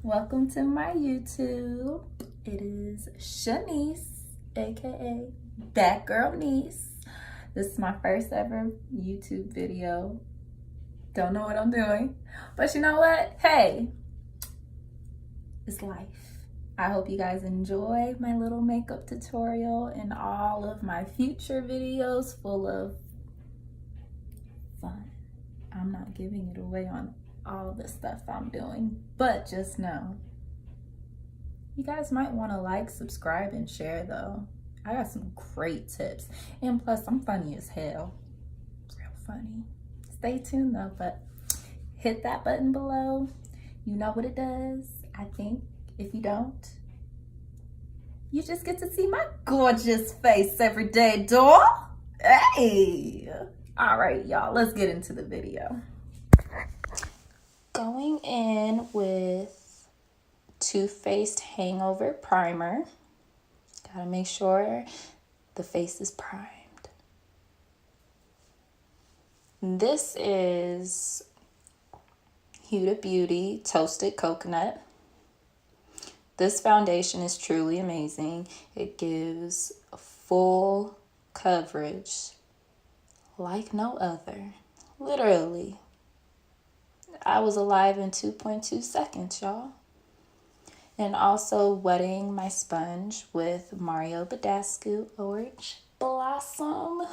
Welcome to my YouTube. It is Shanice, aka That Girl Niece. This is my first ever YouTube video. Don't know what I'm doing, but you know what? Hey, it's life. I hope you guys enjoy my little makeup tutorial and all of my future videos full of fun. I'm not giving it away on all the stuff I'm doing, but just know you guys might want to like, subscribe, and share though. I got some great tips, and plus I'm funny as hell. Real funny. Stay tuned though, but hit that button below. You know what it does. I think if you don't, you just get to see my gorgeous face every day, doll. Hey, all right, y'all, let's get into the video. Going in with Too Faced Hangover Primer. Gotta make sure the face is primed. This is Huda Beauty Toasted Coconut. This foundation is truly amazing. It gives full coverage like no other. Literally. I was alive in 2.2 seconds, y'all. And also wetting my sponge with Mario Badescu Orange Blossom.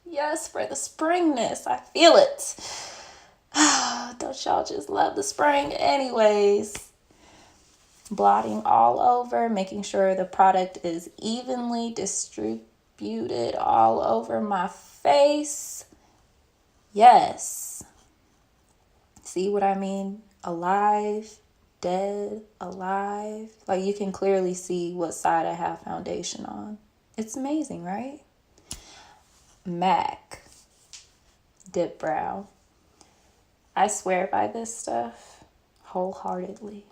Yes, for the springness. I feel it. Don't y'all just love the spring? Anyways, blotting all over, making sure the product is evenly distributed all over my face. Yes. See what I mean? Alive, dead, alive. Like you can clearly see what side I have foundation on. It's amazing, right? MAC Dipbrow. I swear by this stuff wholeheartedly.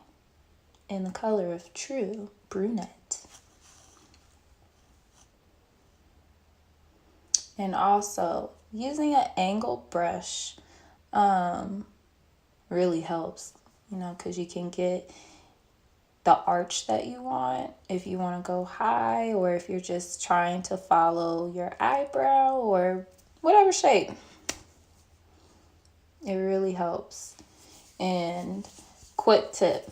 In the color of true brunette. And also using an angled brush really helps, you know, because you can get the arch that you want if you want to go high, or if you're just trying to follow your eyebrow or whatever shape. It really helps. And quick tip,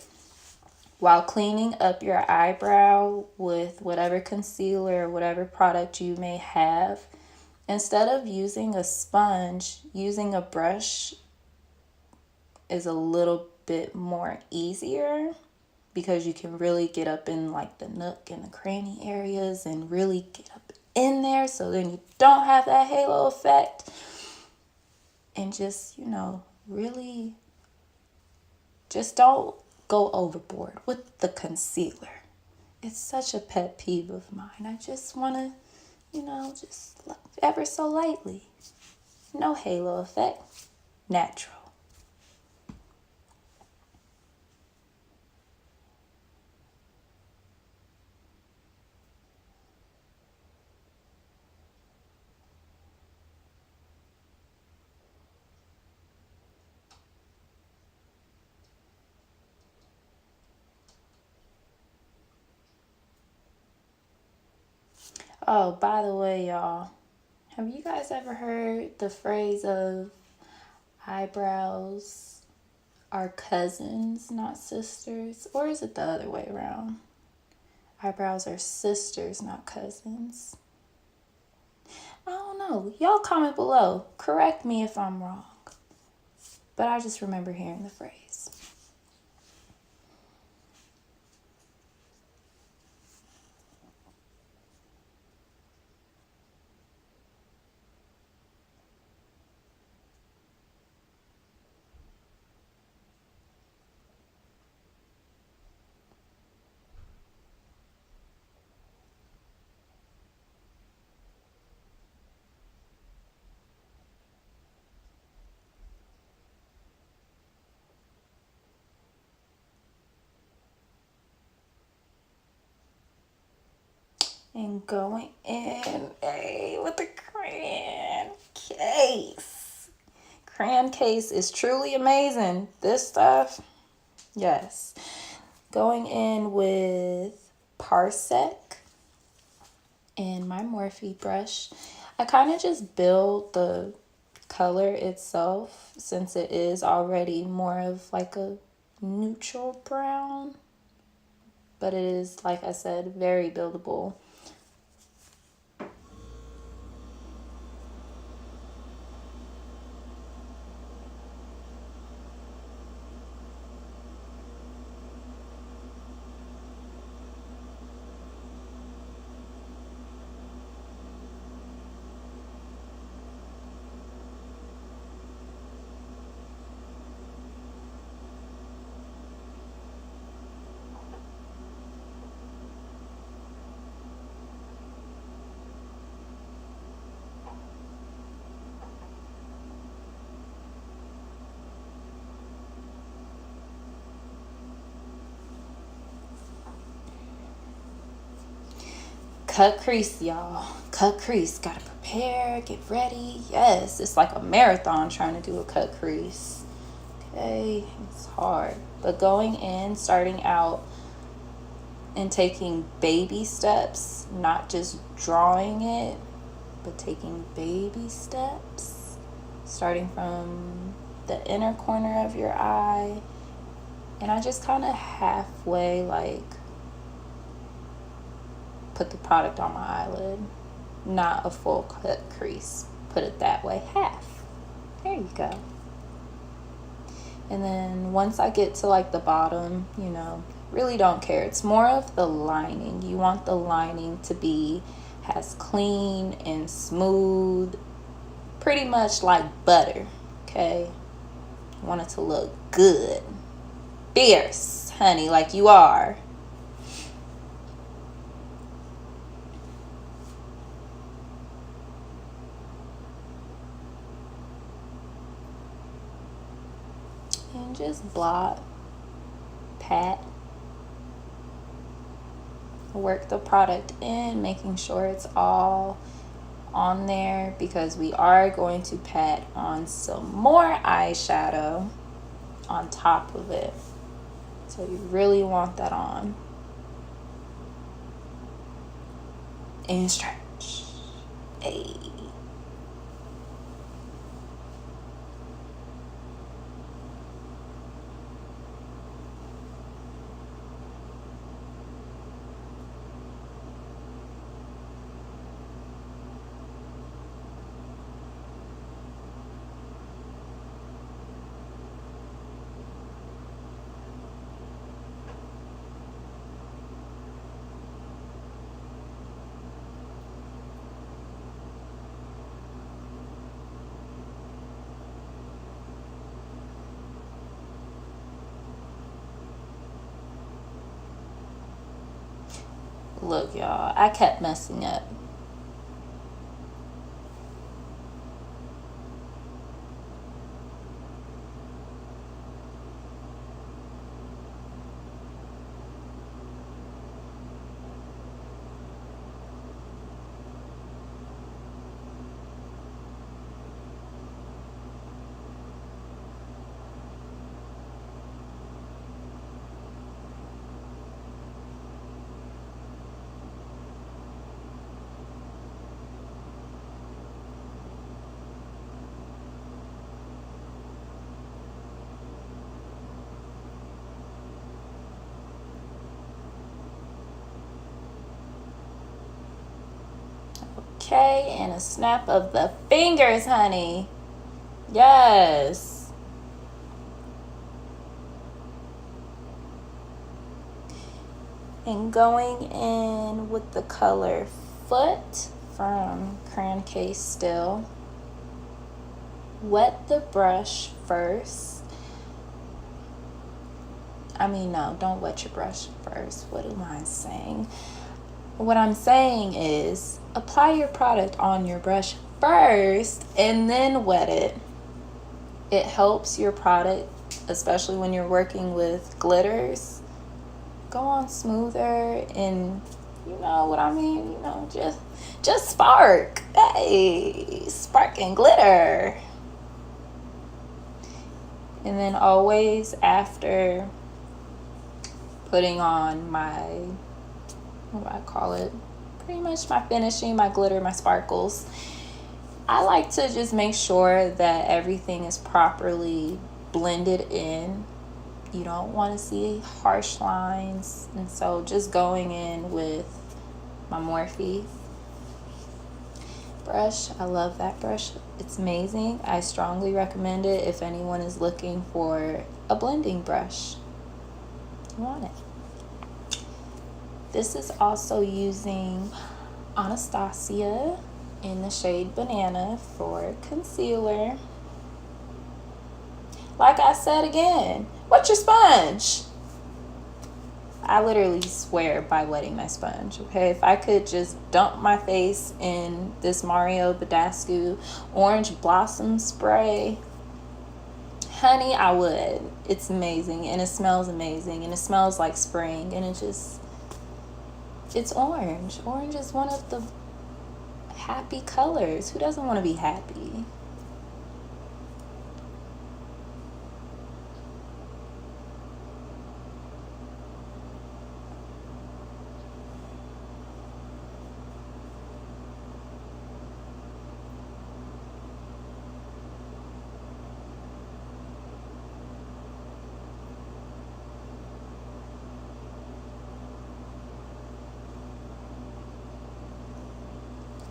while cleaning up your eyebrow with whatever concealer or whatever product you may have, instead of using a sponge, using a brush is a little bit more easier, because you can really get up in like the nook and the cranny areas and really get up in there, so then you don't have that halo effect. And just, you know, really just don't go overboard with the concealer. It's such a pet peeve of mine. I just want to, you know, just ever so lightly. No halo effect. Natural. Oh, by the way, y'all, have you guys ever heard the phrase of eyebrows are cousins, not sisters? Or is it the other way around? Eyebrows are sisters, not cousins. I don't know. Y'all comment below. Correct me if I'm wrong. But I just remember hearing the phrase. And going in, hey, with the crayon case. Crayon case is truly amazing. This stuff, yes. Going in with Parsec and my Morphe brush. I kind of just build the color itself since it is already more of like a neutral brown, but it is, like I said, very buildable. Cut crease, y'all. Cut crease. Gotta prepare, get ready. Yes, it's like a marathon trying to do a cut crease. Okay, it's hard. But going in, starting out, and taking baby steps, not just drawing it, but taking baby steps. Starting from the inner corner of your eye. And I just kind of halfway, like, put the product on my eyelid, not a full cut crease, put it that way, half. There you go. And then once I get to like the bottom, you know, really don't care, it's more of the lining. You want the lining to be as clean and smooth, pretty much like butter. Okay, you want it to look good, fierce, honey, like you are. And just blot, pat, work the product in, making sure it's all on there, because we are going to pat on some more eyeshadow on top of it. So you really want that on. And stretch. Hey. Look, y'all, I kept messing up. Okay, and a snap of the fingers, honey. Yes. And going in with the color Foot from Crayon Case still. Wet the brush first. I mean, no, don't wet your brush first. What am I saying? What I'm saying is apply your product on your brush first and then wet it. It helps your product, especially when you're working with glitters, go on smoother, and you know what I mean, you know, just spark. Hey, spark and glitter. And then always after putting on my, what do I call it? Pretty much my finishing, my glitter, my sparkles. I like to just make sure that everything is properly blended in. You don't want to see harsh lines, and so just going in with my Morphe brush. I love that brush. It's amazing. I strongly recommend it if anyone is looking for a blending brush. You want it. This is also using Anastasia in the shade Banana for concealer. Like I said again, what's your sponge? I literally swear by wetting my sponge, okay? If I could just dump my face in this Mario Badescu Orange Blossom Spray, honey, I would. It's amazing, and it smells amazing, and it smells like spring, and it's orange. Orange is one of the happy colors. Who doesn't want to be happy?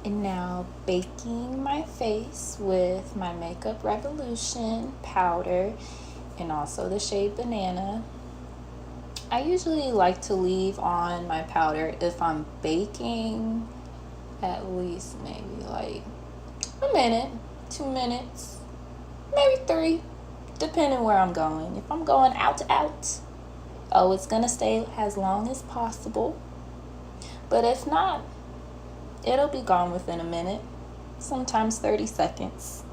And now baking my face with my Makeup Revolution powder and also the shade Banana. I usually like to leave on my powder if I'm baking at least maybe like a minute, 2 minutes, maybe 3, depending where I'm going. If I'm going out to out, oh, it's gonna stay as long as possible. But if not, it'll be gone within a minute, sometimes 30 seconds.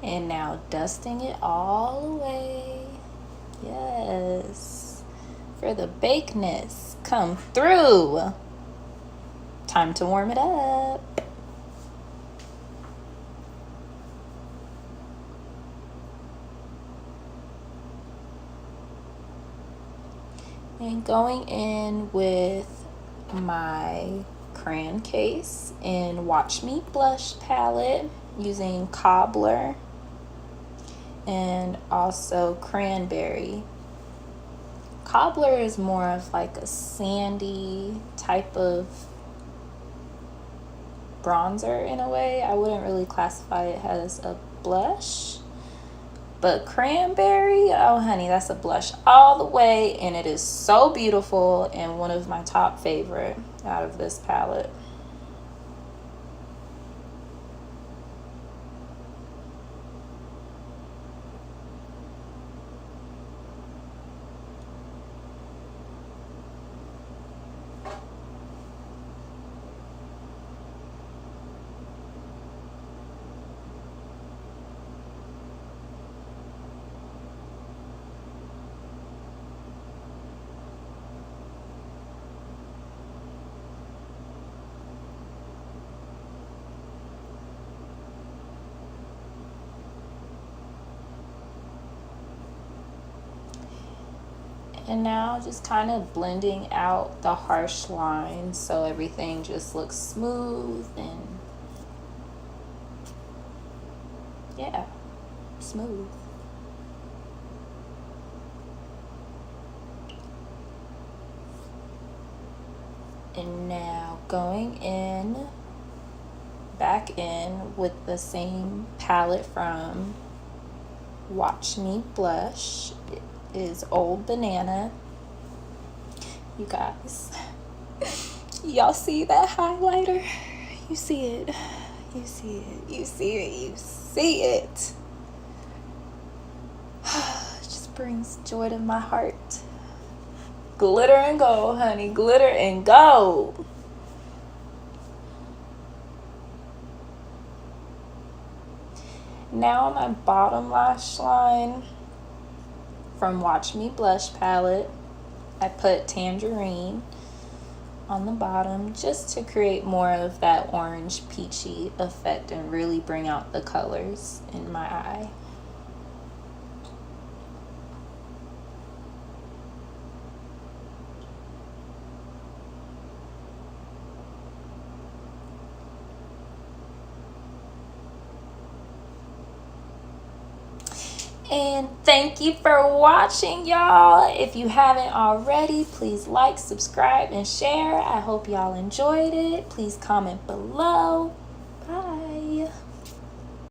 And now dusting it all away. Yes. For the bakeness. Come through. Time to warm it up. And going in with my Crayon case in Watch Me Blush palette using Cobbler and also Cranberry. Cobbler is more of like a sandy type of bronzer in a way. I wouldn't really classify it as a blush. But Cranberry, oh honey, that's a blush all the way, and it is so beautiful and one of my top favorite out of this palette. And now just kind of blending out the harsh lines so everything just looks smooth and yeah, smooth. And now going in, back in with the same palette from Watch Me Blush. It is Old Banana. You guys, y'all see that highlighter? You see it. You see it. You see it. You see it. It just brings joy to my heart. Glitter and gold, honey. Glitter and gold. Now on my bottom lash line from Watch Me Blush palette, I put Tangerine on the bottom just to create more of that orange peachy effect and really bring out the colors in my eye. And thank you for watching, y'all. If you haven't already, please like, subscribe, and share. I hope y'all enjoyed it. Please comment below. Bye.